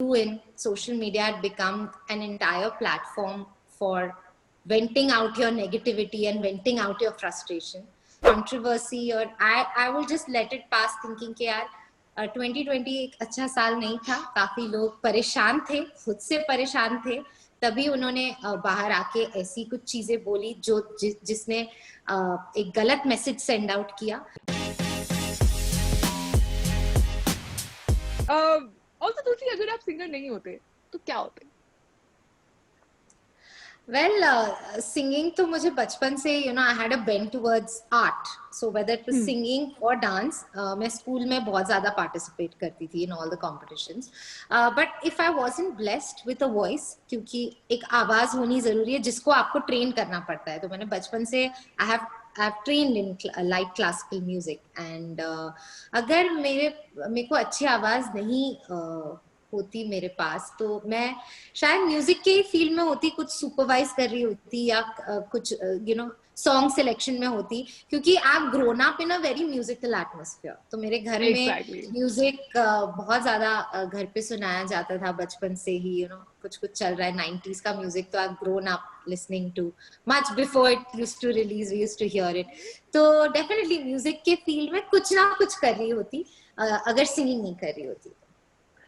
in social media had become an entire platform for venting out your negativity and venting out your frustration, controversy, or I will just let it pass thinking कि यार 2020 एक अच्छा साल नहीं था, काफी लोग परेशान थे, खुद से परेशान थे, तभी उन्होंने बाहर आके ऐसी कुछ चीजें बोली जो जिसने एक गलत मैसेज सेंड आउट किया. Also, तुलसी, अगर आप सिंगर नहीं होते तो क्या होते? Well, singing तो मुझे बचपन से, I had a bent towards art. So whether it was singing or dance, मैं स्कूल में बहुत ज़्यादा participate करती थी in all the competitions. But if I wasn't blessed with a voice, क्योंकि एक आवाज़ होनी ज़रूरी है जिसको आपको train करना पड़ता है, तो मैंने बचपन से I've trained in light classical music, and अगर मेरे को अच्छी आवाज़ नहीं होती मेरे पास, तो मैं शायद म्यूजिक के फील्ड में होती, कुछ सुपरवाइज कर रही होती या कुछ सॉन्ग सिलेक्शन में होती, क्योंकि आप grown up in a very musical atmosphere. तो मेरे घर में म्यूजिक बहुत ज्यादा घर पे सुनाया जाता था बचपन से ही. कुछ कुछ चल रहा है 90s का म्यूजिक, तो I grown up listening to much before it used to release, we used to hear it. तो डेफिनेटली म्यूजिक के फील्ड में कुछ ना कुछ कर रही होती, अगर सिंगिंग नहीं कर रही होती,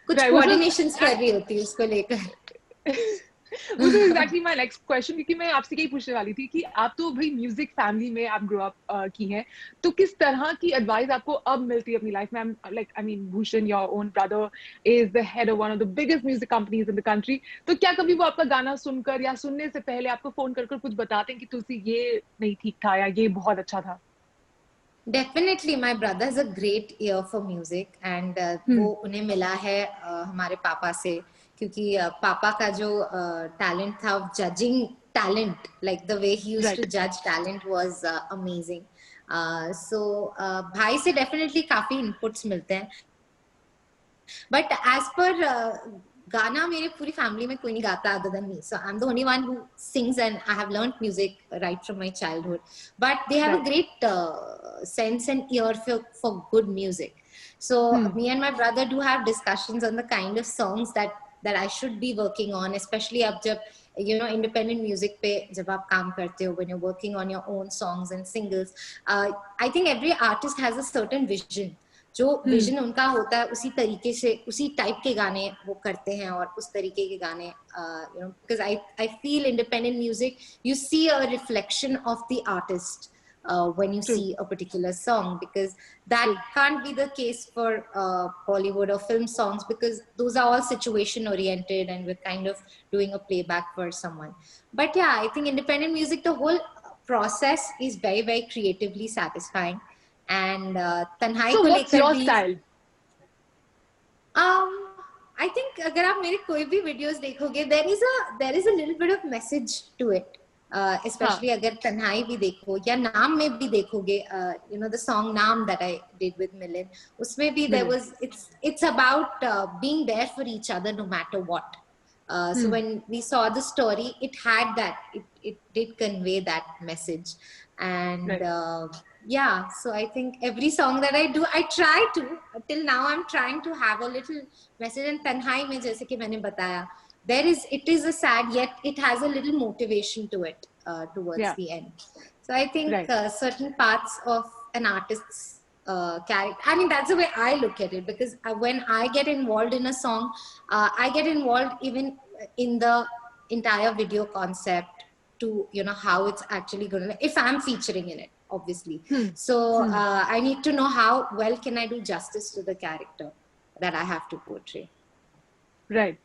कुछ कोऑर्डिनेशंस कर रही होती है उसको लेकर. वो तो एग्जैक्टली माय नेक्स्ट क्वेश्चन, क्योंकि मैं आपसे यही पूछने वाली थी कि आप तो भाई म्यूजिक फैमिली में आप ग्रो अप की हैं, तो किस तरह की एडवाइस आपको अब मिलती है अपनी लाइफ में? Like I mean, Bhushan, your own brother is the head of one of the biggest music companies in the country. तो क्या कभी वो आपका गाना सुनकर या सुनने से पहले आपको फोन कर कुछ बताते हैं कि तुलसी ये नहीं ठीक था या ये बहुत अच्छा था? Definitely, my brother has a great ear for music, and वो उन्हें मिला है हमारे पापा से, क्योंकि पापा का जो टैलेंट था, judging talent, like the way he used to judge talent was amazing. So भाई से definitely काफी inputs मिलते हैं, but as per गाना मेरे पूरी फैमिली में कोई नहीं गाता other than me, so I'm the only one who sings, and I have learned music right from my childhood. But they have a great sense and ear for good music. So me and my brother do have discussions on the kind of songs that I should be working on, especially अब जब independent music पे जब आप काम करते हो, when you're working on your own songs and singles. I think every artist has a certain vision. जो vision उनका होता है, उसी तरीके से, उसी टाइप के गाने वो करते हैं, और उस तरीके के गाने because I feel independent music, you see a reflection of the artist when you see a particular song, because that can't be the case for Bollywood or film songs, because those are all situation oriented and we're kind of doing a playback for someone. But yeah, I think independent music, the whole process is very, very creatively satisfying. And तन्हाई को लेकर भी style? I think अगर आप मेरे कोई भी videos देखोगे, there is a little bit of message to it, especially अगर तन्हाई भी देखो या नाम में भी देखोगे, the song नाम that I did with Milind, उसमें भी there was, it's about being there for each other no matter what. So when we saw the story, it had that, it did convey that message. And yeah, so I think every song that I do, I try to, till now I'm trying to have a little message. And Tanhai mein, jaise ki maine bataya, it is a sad, yet it has a little motivation to it towards the end. So I think certain parts of an artist's character, I mean, that's the way I look at it, because when I get involved in a song, I get involved even in the entire video concept, to how it's actually going to, if I'm featuring in it, obviously. So I need to know how well can I do justice to the character that I have to portray. Right.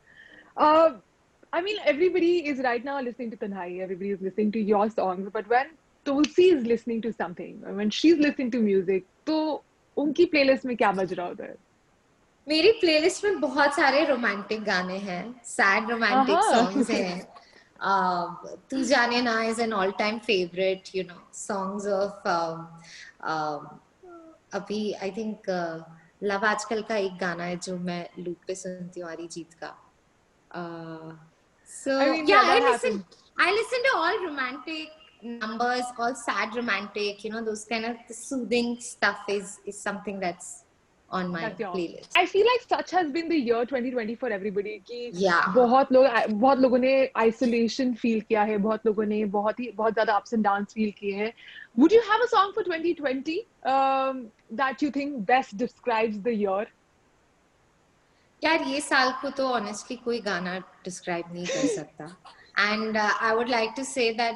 I mean, everybody is right now listening to Tanhai, everybody is listening to your songs, but when Tulsi is listening to something, when she's listening to music, तो उनकी playlist में क्या बज रहा होता है? मेरी playlist में बहुत सारे romantic गाने हैं, sad romantic songs हैं. तू जाने ना is an all-time favorite, songs of अभी I think लव आजकल का एक गाना है जो मैं लूप पे सुनती हूँ, अरिजीत का. So I mean, I listen to all romantic numbers, all sad romantic, those kind of the soothing stuff is something that's on my That's your. playlist. I feel like such has been the year 2020 for everybody कि Yeah. बहुत लोगों ने isolation feel किया है, बहुत लोगों ने बहुत ज़्यादा ups and downs feel किए हैं. Would you have a song for 2020 that you think best describes the year? यार ये साल को तो ऑनेस्टली कोई गाना डिस्क्राइब नहीं कर सकता. And I would like to say that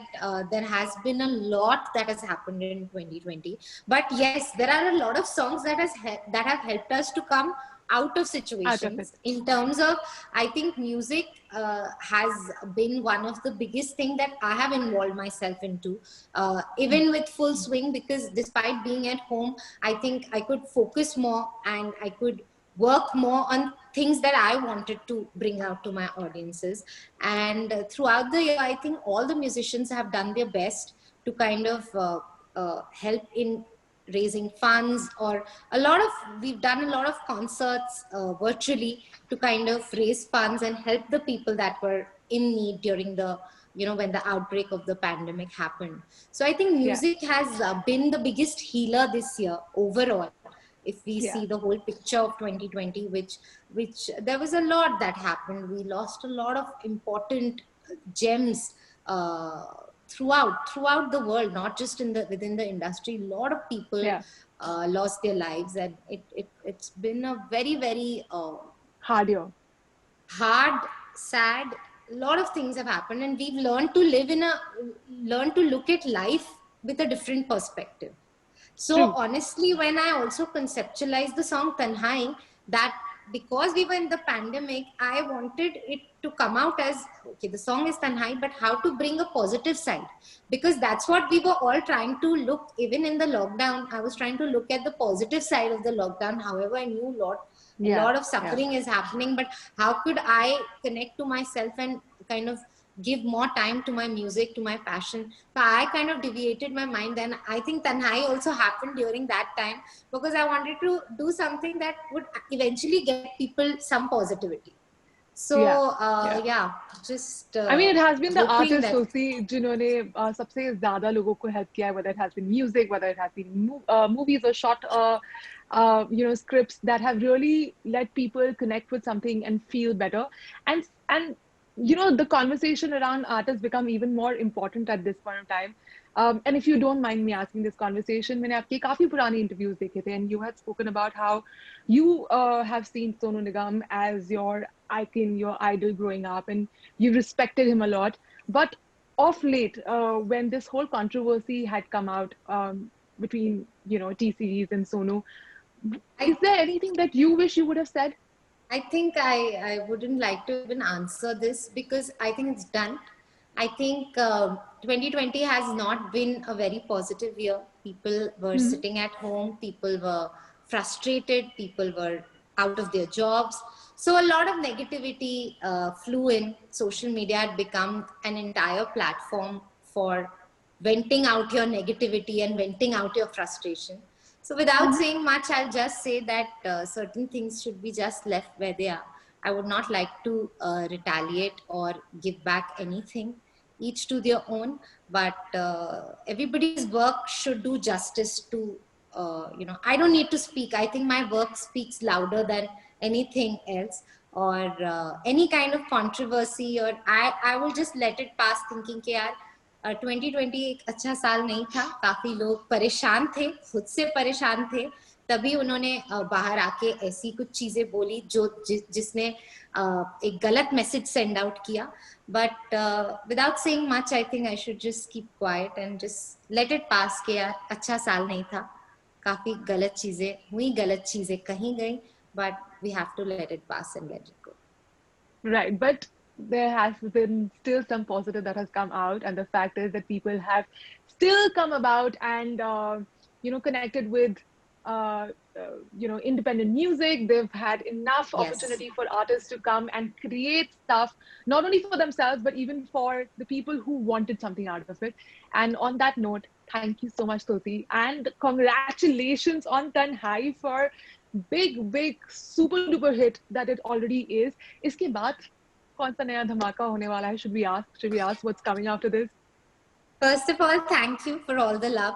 there has been a lot that has happened in 2020, but yes, there are a lot of songs that have helped us to come out of Out of it. situations. In terms of, I think music has been one of the biggest thing that I have involved myself into, even with Full Swing, because despite being at home, I think I could focus more and I could work more on things that I wanted to bring out to my audiences. And throughout the year, I think all the musicians have done their best to kind of help in raising funds, or we've done a lot of concerts virtually to kind of raise funds and help the people that were in need during the, when the outbreak of the pandemic happened. So I think Yeah. music has been the biggest healer this year overall, if we Yeah. see the whole picture of 2020, which there was a lot that happened. We lost a lot of important gems throughout the world, not just within the industry. A lot of people Yeah. lost their lives, and it's been a very, very Hard year. hard, sad. A lot of things have happened, and we've learned to learn to look at life with a different perspective. So True. honestly, when I also conceptualized the song Tanhai, that because we were in the pandemic, I wanted it to come out as, okay, the song is Tanhai, but how to bring a positive side. Because that's what we were all trying to look, even in the lockdown, I was trying to look at the positive side of the lockdown. However, I knew a Yeah. lot of suffering is happening, but how could I connect to myself and kind of give more time to my music, to my passion? So I kind of deviated my mind, and I think Tanhai also happened during that time, because I wanted to do something that would eventually get people some positivity. So Yeah. yeah, just I mean, it has been the hoping artists that, also जिन्होंने सबसे ज़्यादा लोगों को help किया है, whether it has been music, whether it has been movies or short, scripts that have really let people connect with something and feel better. And the conversation around artists become even more important at this point of time. And if you don't mind me asking this conversation, मैंने आपके काफी पुराने interviews देखे थे, and you had spoken about how you have seen Sonu Nigam as your icon, your idol growing up, and you respected him a lot. But of late, when this whole controversy had come out between T Series and Sonu, is there anything that you wish you would have said? I think I wouldn't like to even answer this, because I think it's done. I think 2020 has not been a very positive year. People were Mm-hmm. sitting at home, people were frustrated, people were out of their jobs. So a lot of negativity flew in. Social media had become an entire platform for venting out your negativity and venting out your frustration. So without Mm-hmm. saying much, I'll just say that certain things should be just left where they are. I would not like to retaliate or give back anything, each to their own. But everybody's work should do justice to, I don't need to speak. I think my work speaks louder than anything else, or any kind of controversy, or I will just let it pass, thinking कि यार 2020 एक अच्छा साल नहीं था. काफी लोग परेशान थे, खुद से परेशान थे, तभी उन्होंने बाहर आके ऐसी कुछ चीजें बोली जिसने एक गलत मैसेज सेंड आउट किया. But without saying much, I think I should just keep quiet and just let it pass कि यार अच्छा साल नहीं था, काफी गलत चीजें हुई, गलत चीजें कही गई, but we have to let it pass and let it go. Right, but there has been still some positive that has come out, and the fact is that people have still come about and connected with independent music. They've had enough Yes. opportunity for artists to come and create stuff, not only for themselves but even for the people who wanted something out of it. And on that note, thank you so much, Tulsi, and congratulations on Tanhai for big super duper hit that it already is. इसके बाद कौन सा नया धमाका होने वाला है? Should we ask what's coming after this? First of all, thank you for all the love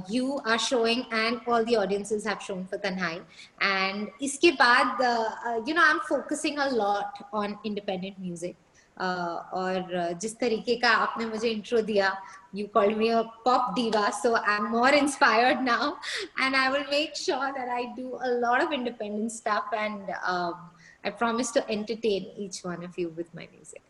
you are showing and all the audiences have shown for Tanhai. And iske baad, I'm focusing a lot on independent music. और जिस तरीके का आपने मुझे intro दिया, you called me a pop diva, so I'm more inspired now, and I will make sure that I do a lot of independent stuff, and I promise to entertain each one of you with my music.